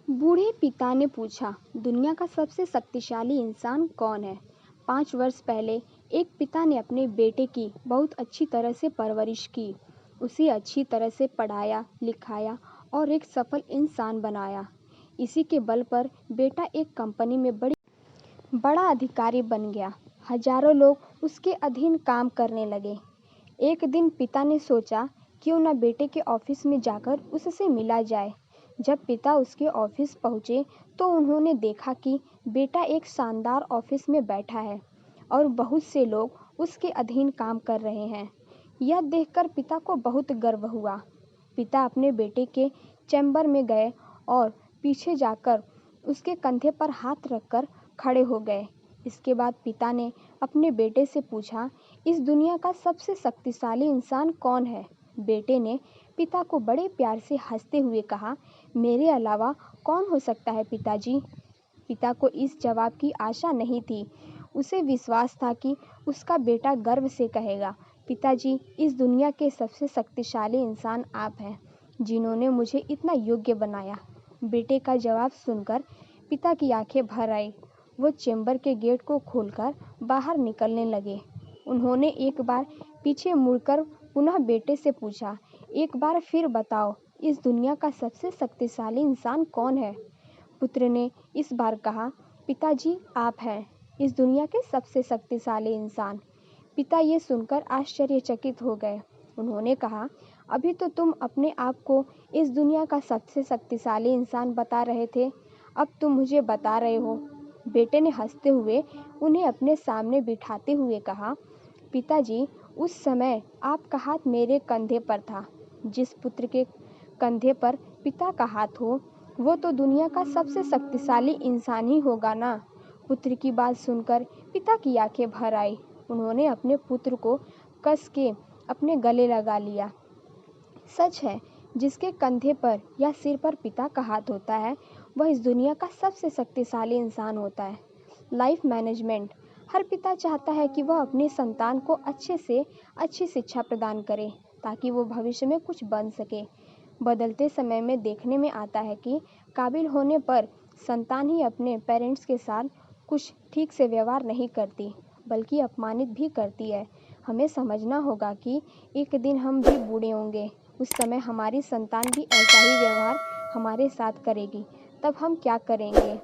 बूढ़े पिता ने पूछा, दुनिया का सबसे शक्तिशाली इंसान कौन है? 5 वर्ष पहले एक पिता ने अपने बेटे की बहुत अच्छी तरह से परवरिश की, उसे अच्छी तरह से पढ़ाया, लिखाया और एक सफल इंसान बनाया। इसी के बल पर बेटा एक कंपनी में बड़ा अधिकारी बन गया। हजारों लोग उसके अधीन काम करने लगे। एक दिन पिता ने सोचा, क्यों न बेटे के ऑफिस में जाकर उससे मिला जाए। जब पिता उसके ऑफिस पहुंचे तो उन्होंने देखा कि बेटा एक शानदार ऑफिस में बैठा है और बहुत से लोग उसके अधीन काम कर रहे हैं। यह देखकर पिता को बहुत गर्व हुआ। पिता अपने बेटे के चैम्बर में गए और पीछे जाकर उसके कंधे पर हाथ रखकर खड़े हो गए। इसके बाद पिता ने अपने बेटे से पूछा, इस दुनिया का सबसे शक्तिशाली इंसान कौन है? बेटे ने पिता को बड़े प्यार से हंसते हुए कहा, मेरे अलावा कौन हो सकता है पिताजी? पिता को इस जवाब की आशा नहीं थी। उसे विश्वास था कि उसका बेटा गर्व से कहेगा, पिताजी, इस दुनिया के सबसे शक्तिशाली इंसान आप हैं, जिन्होंने मुझे इतना योग्य बनाया। बेटे का जवाब सुनकर पिता की आंखें भर आई। वो चैम्बर के गेट को खोलकर बाहर निकलने लगे। उन्होंने एक बार पीछे मुड़कर पुनः बेटे से पूछा, एक बार फिर बताओ, इस दुनिया का सबसे शक्तिशाली इंसान कौन है? पुत्र ने इस बार कहा, पिताजी, आप हैं इस दुनिया के सबसे शक्तिशाली इंसान। पिता ये सुनकर आश्चर्यचकित हो गए। उन्होंने कहा, अभी तो तुम अपने आप को इस दुनिया का सबसे शक्तिशाली इंसान बता रहे थे, अब तुम मुझे बता रहे हो। बेटे ने हंसते हुए उन्हें अपने सामने बिठाते हुए कहा, पिताजी, उस समय आपका हाथ मेरे कंधे पर था। जिस पुत्र के कंधे पर पिता का हाथ हो, वो तो दुनिया का सबसे शक्तिशाली इंसान ही होगा ना। पुत्र की बात सुनकर पिता की आंखें भर आई। उन्होंने अपने पुत्र को कस के अपने गले लगा लिया। सच है, जिसके कंधे पर या सिर पर पिता का हाथ होता है, वह इस दुनिया का सबसे शक्तिशाली इंसान होता है। Life management. हर पिता चाहता है कि वह अपने संतान को अच्छी शिक्षा प्रदान करे, ताकि वो भविष्य में कुछ बन सके। बदलते समय में देखने में आता है कि काबिल होने पर संतान ही अपने पेरेंट्स के साथ कुछ ठीक से व्यवहार नहीं करती, बल्कि अपमानित भी करती है। हमें समझना होगा कि एक दिन हम भी बूढ़े होंगे। उस समय हमारी संतान भी ऐसा ही व्यवहार हमारे साथ करेगी। तब हम क्या करेंगे?